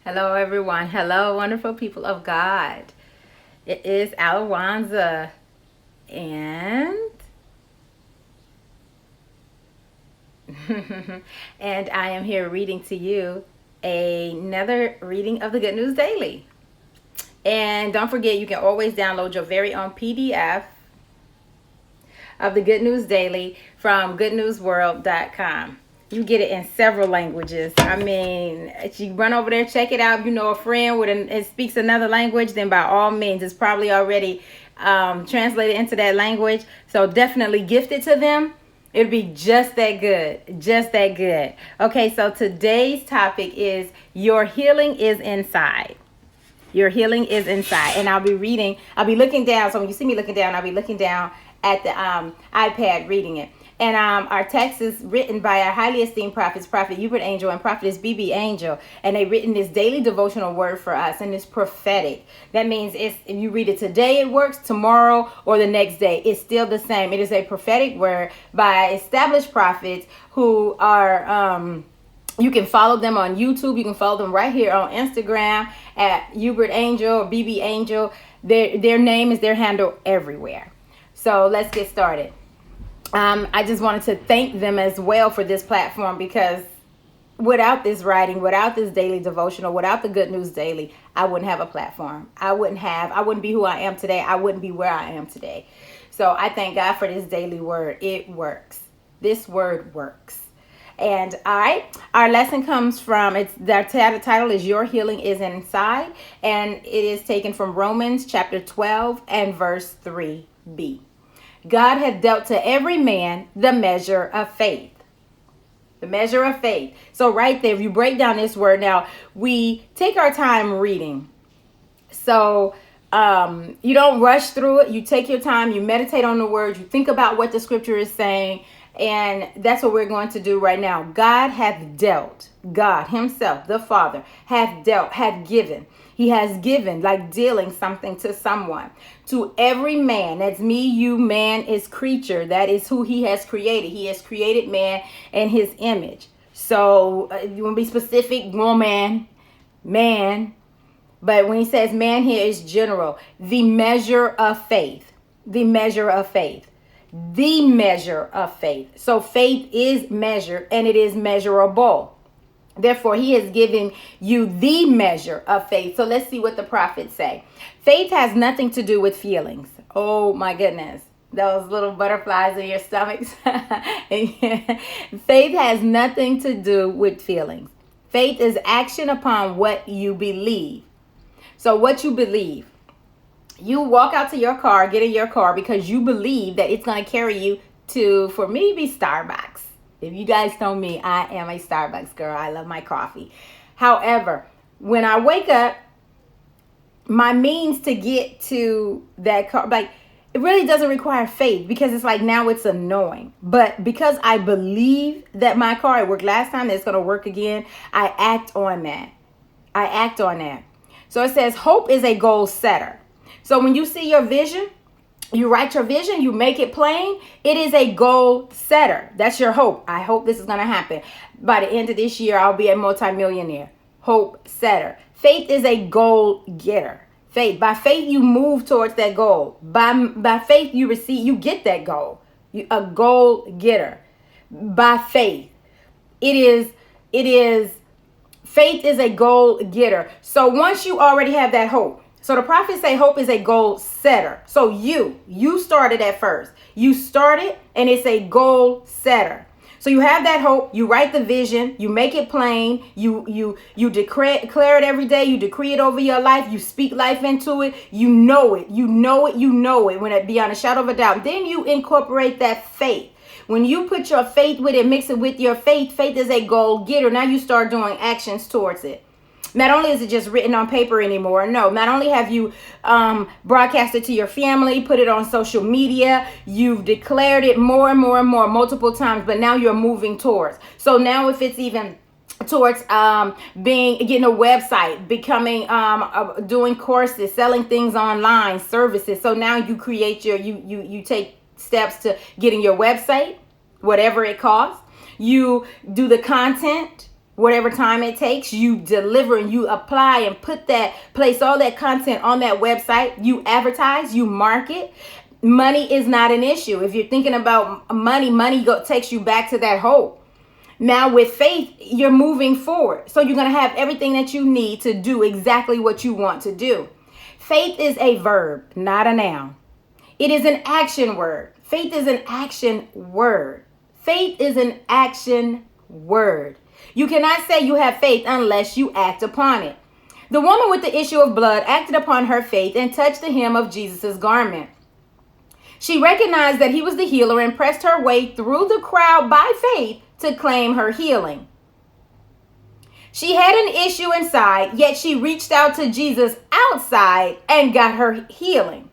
Hello, everyone. Hello, wonderful people of God. It is Alawanza, and and I am here reading to you another reading of the Good News Daily. And don't forget, you can always download your very own PDF of the Good News Daily from goodnewsworld.com. You get it in several languages. I mean, if you run over there, check it out. If you know a friend it speaks another language, then by all means, it's probably already translated into that language. So definitely gift it to them. It'll be just that good. Just that good. Okay, so today's topic is your healing is inside. Your healing is inside. And I'll be looking down. So when you see me looking down, I'll be looking down at the iPad reading it. And our text is written by our highly esteemed prophets, Prophet Hubert Angel and Prophetess BB Angel. And they've written this daily devotional word for us, and it's prophetic. That means if you read it today, it works, tomorrow, or the next day. It's still the same. It is a prophetic word by established prophets who are... you can follow them on YouTube. You can follow them right here on Instagram at Hubert Angel or BB Angel. Their name is their handle everywhere. So let's get started. I just wanted to thank them as well for this platform, because without this writing, without this daily devotional, without the Good News Daily, I wouldn't have a platform. I wouldn't be who I am today. I wouldn't be where I am today. So I thank God for this daily word. It works. This word works. And all right, our lesson comes from, the title is Your Healing is Inside, and it is taken from Romans chapter 12 and verse 3b. God hath dealt to every man the measure of faith. The measure of faith. So right there, if you break down this word, now we take our time reading. So you don't rush through it. You take your time, you meditate on the word, you think about what the scripture is saying. And that's what we're going to do right now. God hath dealt. God himself, the Father, hath dealt, hath given. He has given, like dealing something to someone. To every man, that's me, you, man is creature. That is who he has created. He has created man in his image. So you want to be specific, woman, man. But when he says man here is general. The measure of faith. The measure of faith. The measure of faith. So faith is measured, and it is measurable. Therefore, he has given you the measure of faith. So let's see what the prophets say. Faith has nothing to do with feelings. Oh my goodness. Those little butterflies in your stomachs. Faith has nothing to do with feelings. Faith is action upon what you believe. So what you believe. You walk out to your car, get in your car because you believe that it's going to carry you to, for me, be Starbucks. If you guys know me, I am a Starbucks girl. I love my coffee. However, when I wake up, my means to get to that car, like, it really doesn't require faith, because it's like now it's annoying. But because I believe that my car, it worked last time, it's going to work again, I act on that. I act on that. So it says hope is a goal setter. So when you see your vision, you write your vision, you make it plain. It is a goal setter. That's your hope. I hope this is going to happen. By the end of this year, I'll be a multimillionaire. Hope setter. Faith is a goal getter. Faith. By faith, you move towards that goal. By faith, you get that goal. A goal getter. By faith. Faith is a goal getter. So once you already have that hope, so the prophets say hope is a goal setter. So you started at first. You started, and it's a goal setter. So you have that hope. You write the vision. You make it plain. You declare it every day. You decree it over your life. You speak life into it. You know it. You know it. You know it. When it beyond a shadow of a doubt. Then you incorporate that faith. When you put your faith with it, mix it with your faith. Faith is a goal getter. Now you start doing actions towards it. Not only is it just written on paper anymore, no, not only have you broadcasted to your family, put it on social media, you've declared it more and more and more multiple times, but now you're moving towards. So now if it's even towards getting a website, becoming doing courses, selling things online, services. So now you create you take steps to getting your website, whatever it costs. You do the content. Whatever time it takes, you deliver and you apply and place all that content on that website. You advertise, you market. Money is not an issue. If you're thinking about money takes you back to that hole. Now with faith, you're moving forward. So you're going to have everything that you need to do exactly what you want to do. Faith is a verb, not a noun. It is an action word. Faith is an action word. Faith is an action word. You cannot say you have faith unless you act upon it. The woman with the issue of blood acted upon her faith and touched the hem of Jesus' garment. She recognized that he was the healer and pressed her way through the crowd by faith to claim her healing. She had an issue inside, yet she reached out to Jesus outside and got her healing.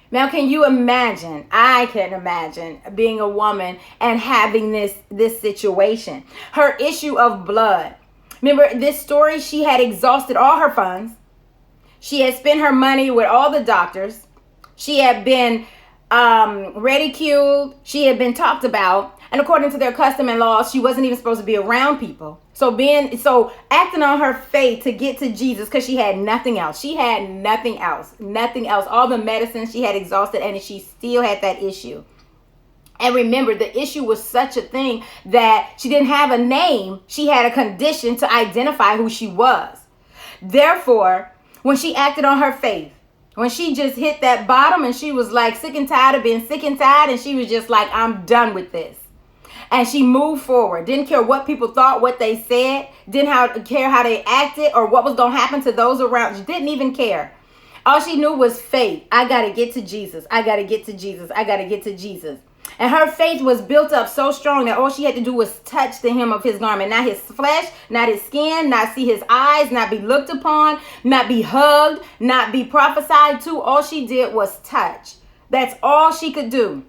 Now, can you imagine? I can imagine being a woman and having this situation. Her issue of blood. Remember this story? She had exhausted all her funds. She had spent her money with all the doctors. She had been ridiculed. She had been talked about. And according to their custom and laws, she wasn't even supposed to be around people. So acting on her faith to get to Jesus, because she had nothing else. She had nothing else. All the medicine she had exhausted, and she still had that issue. And remember, the issue was such a thing that she didn't have a name. She had a condition to identify who she was. Therefore, when she acted on her faith, when she just hit that bottom and she was like sick and tired of being sick and tired, and she was just like, I'm done with this. And she moved forward. Didn't care what people thought, what they said. Didn't care how they acted or what was going to happen to those around. She didn't even care. All she knew was faith. I got to get to Jesus. I got to get to Jesus. I got to get to Jesus. And her faith was built up so strong that all she had to do was touch the hem of his garment. Not his flesh, not his skin, not see his eyes, not be looked upon, not be hugged, not be prophesied to. All she did was touch. That's all she could do.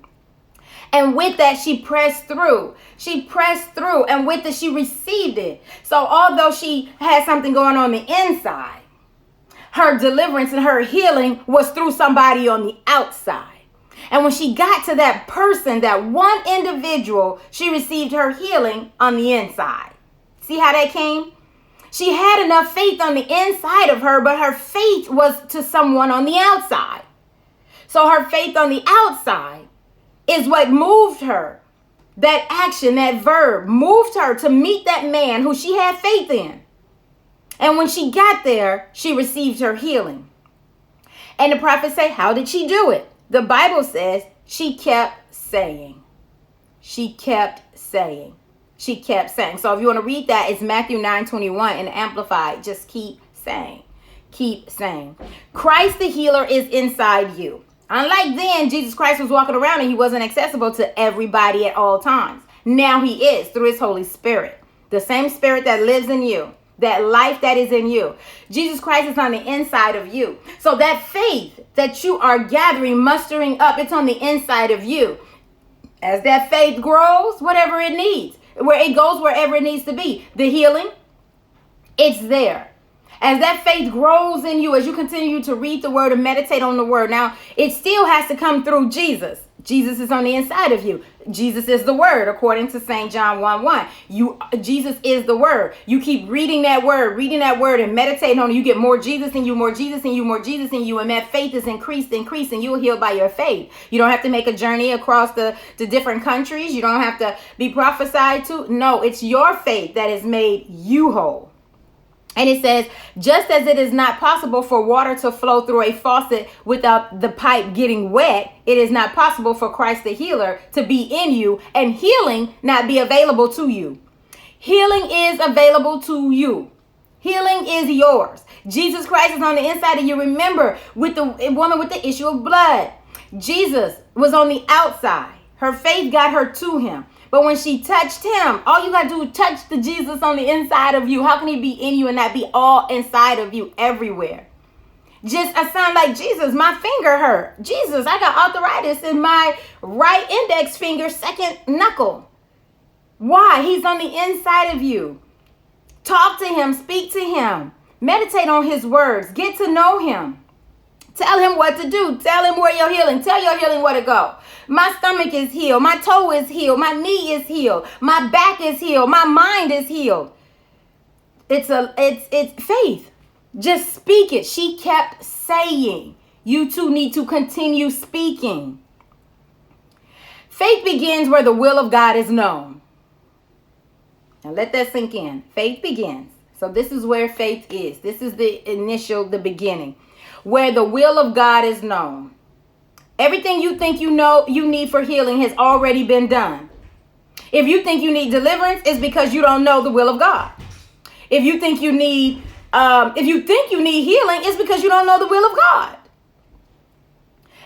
And with that, she pressed through. And with it, she received it. So although she had something going on the inside, her deliverance and her healing was through somebody on the outside. And when she got to that person, that one individual, she received her healing on the inside. See how that came? She had enough faith on the inside of her, but her faith was to someone on the outside. So her faith on the outside is what moved her. That action, that verb, moved her to meet that man who she had faith in. And when she got there, she received her healing. And the prophets say, how did she do it? The Bible says she kept saying. She kept saying. She kept saying. So if you want to read that, it's Matthew 9:21 in Amplified. Just keep saying. Keep saying. Christ the healer is inside you. Unlike then, Jesus Christ was walking around and he wasn't accessible to everybody at all times. Now he is through his Holy Spirit. The same spirit that lives in you. That life that is in you. Jesus Christ is on the inside of you. So that faith that you are gathering, mustering up, it's on the inside of you. As that faith grows, whatever it needs, where it goes, wherever it needs to be, the healing, it's there. As that faith grows in you, as you continue to read the word and meditate on the word, now it still has to come through Jesus. Jesus is on the inside of you. Jesus is the word, according to St. John 1:1. Jesus is the word. You keep reading that word and meditating on it. You get more Jesus in you, more Jesus in you, more Jesus in you. And that faith is increasing. You'll heal by your faith. You don't have to make a journey across the different countries. You don't have to be prophesied to. No, it's your faith that has made you whole. And it says, just as it is not possible for water to flow through a faucet without the pipe getting wet, it is not possible for Christ the healer to be in you and healing not be available to you. Healing is available to you. Healing is yours. Jesus Christ is on the inside of you. Remember, with the woman with the issue of blood, Jesus was on the outside. Her faith got her to him. But when she touched him, all you got to do is touch the Jesus on the inside of you. How can he be in you and not be all inside of you everywhere? Just a sign like Jesus, my finger hurt. Jesus, I got arthritis in my right index finger, second knuckle. Why? He's on the inside of you. Talk to him, speak to him, meditate on his words, get to know him. Tell him what to do. Tell him where you're healing. Tell your healing where to go. My stomach is healed. My toe is healed. My knee is healed. My back is healed. My mind is healed. It's faith. Just speak it. She kept saying, you too need to continue speaking. Faith begins where the will of God is known. Now let that sink in. Faith begins. So this is where faith is. This is the beginning. Where the will of God is known. Everything you think you know you need for healing has already been done. If you think you need deliverance, it's because you don't know the will of God. If you think you need healing, it's because you don't know the will of God.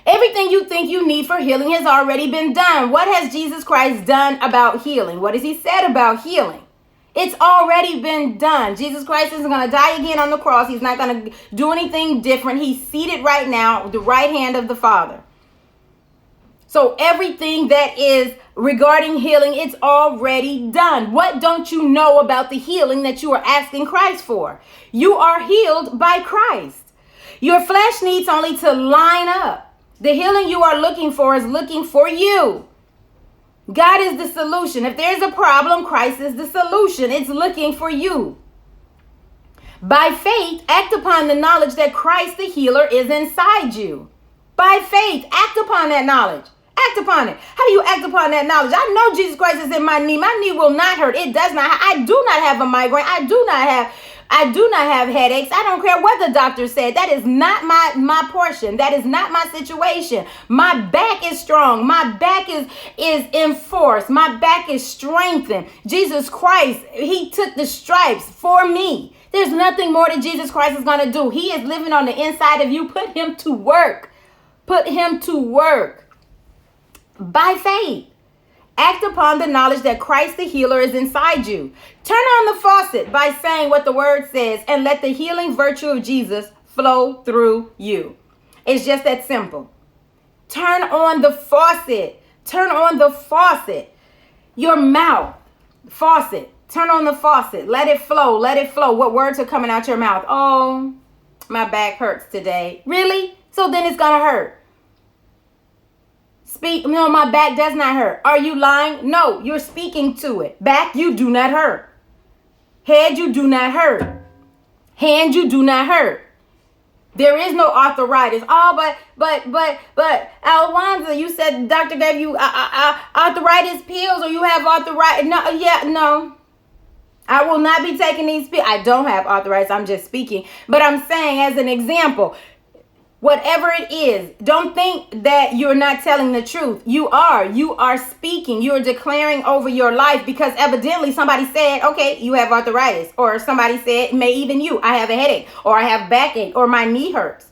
Everything you think you need for healing has already been done. What has Jesus Christ done about healing? What has he said about healing? It's already been done. Jesus Christ isn't going to die again on the cross. He's not going to do anything different. He's seated right now at the right hand of the Father. So everything that is regarding healing, it's already done. What don't you know about the healing that you are asking Christ for? You are healed by Christ. Your flesh needs only to line up. The healing you are looking for is looking for you. God is the solution. If there's a problem, Christ is the solution. It's looking for you. By faith, act upon the knowledge that Christ the healer is inside you. By faith, act upon that knowledge. Act upon it. How do you act upon that knowledge? I know Jesus Christ is in my knee. My knee will not hurt. It does not. I do not have a migraine. I do not have headaches. I don't care what the doctor said. That is not my portion. That is not my situation. My back is strong. My back is enforced. My back is strengthened. Jesus Christ, he took the stripes for me. There's nothing more that Jesus Christ is going to do. He is living on the inside of you. Put him to work. Put him to work. By faith, act upon the knowledge that Christ the healer is inside you. Turn on the faucet by saying what the word says and let the healing virtue of Jesus flow through you. It's just that simple. Turn on the faucet. Turn on the faucet. Your mouth, faucet. Turn on the faucet. Let it flow. Let it flow. What words are coming out your mouth? Oh, my back hurts today. Really? So then it's going to hurt. Speak. No, my back does not hurt. Are you lying? No, you're speaking to it. Back, you do not hurt. Head, you do not hurt. Hand, you do not hurt. There is no arthritis. Oh, but Alwanza, you said the doctor gave you arthritis pills, or you have arthritis. No. I will not be taking these pills. I don't have arthritis. I'm just speaking. But I'm saying as an example, whatever it is, don't think that you're not telling the truth. You are speaking. You're declaring over your life because evidently somebody said, okay, you have arthritis. Or somebody said, I have a headache, or I have backache, or my knee hurts.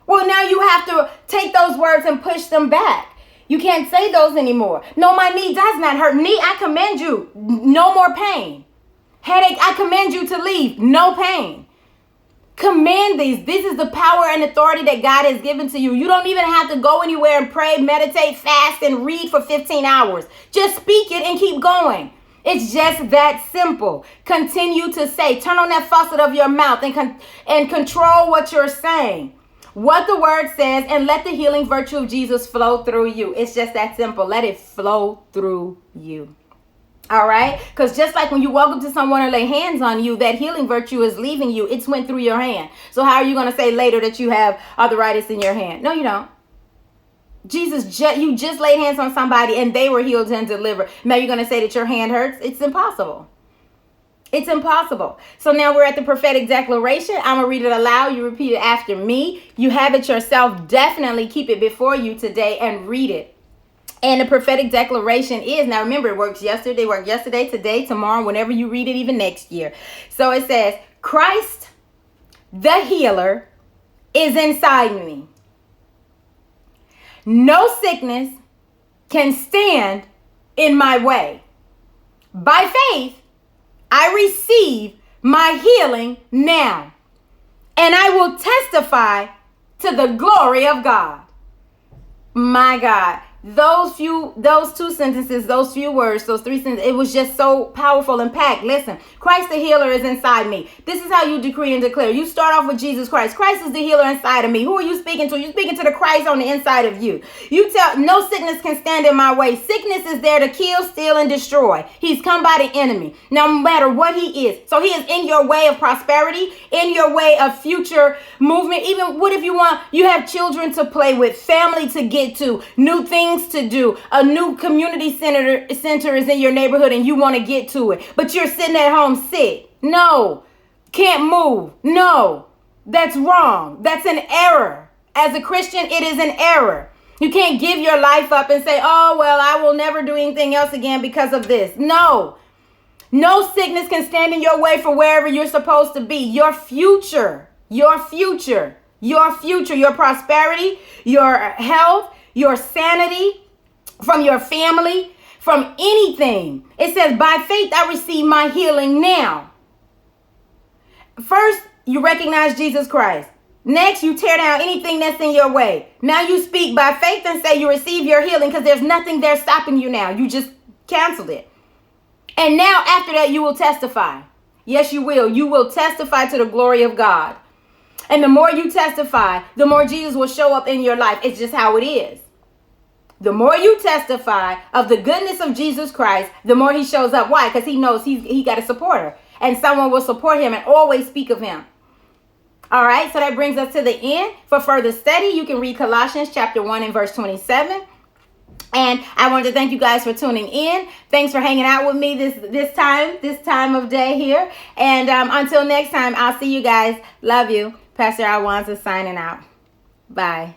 Well, now you have to take those words and push them back. You can't say those anymore. No, my knee does not hurt. Knee, I commend you. No more pain. Headache, I commend you to leave. No pain. Command these. This is the power and authority that God has given to you. You don't even have to go anywhere and pray, meditate, fast, and read for 15 hours. Just speak it and keep going. It's just that simple. Continue to say. Turn on that faucet of your mouth and control what you're saying. What the word says, and let the healing virtue of Jesus flow through you. It's just that simple. Let it flow through you. All right? Because just like when you walk up to someone and lay hands on you, that healing virtue is leaving you. It's went through your hand. So how are you going to say later that you have arthritis in your hand? No, you don't. You just laid hands on somebody and they were healed and delivered. Now you're going to say that your hand hurts? It's impossible. It's impossible. So now we're at the prophetic declaration. I'm going to read it aloud. You repeat it after me. You have it yourself. Definitely keep it before you today and read it. And the prophetic declaration is, now remember, it worked yesterday, today, tomorrow, whenever you read it, even next year. So it says, Christ, the healer, is inside me. No sickness can stand in my way. By faith, I receive my healing now, and I will testify to the glory of God. My God. those two sentences, those few words, those three sentences, it was just so powerful and packed. Listen, Christ the healer is inside me. This is how you decree and declare. You start off with Jesus Christ. Christ is the healer inside of me. Who are you speaking to? You're speaking to the Christ on the inside of you. You tell, no sickness can stand in my way. Sickness is there to kill, steal, and destroy. He's come by the enemy, no matter what he is. So he is in your way of prosperity, in your way of future movement. Even what if you have children to play with, family to get to, new things to do, a new community center is in your neighborhood and you want to get to it, but you're sitting at home sick. No, can't move. No, that's wrong. That's an error. As a Christian, it is an error. You can't give your life up and say, oh, well, I will never do anything else again because of this. No sickness can stand in your way for wherever you're supposed to be. Your future, your prosperity, your health, your sanity, from your family, from anything. It says, by faith, I receive my healing now. First, you recognize Jesus Christ. Next, you tear down anything that's in your way. Now you speak by faith and say you receive your healing because there's nothing there stopping you now. You just canceled it. And now after that, you will testify. Yes, you will. You will testify to the glory of God. And the more you testify, the more Jesus will show up in your life. It's just how it is. The more you testify of the goodness of Jesus Christ, the more he shows up. Why? Because he knows he got a supporter. And someone will support him and always speak of him. All right, so that brings us to the end. For further study, you can read Colossians chapter 1 and verse 27. And I wanted to thank you guys for tuning in. Thanks for hanging out with me this time of day here. And until next time, I'll see you guys. Love you. Pastor Alwanza signing out. Bye.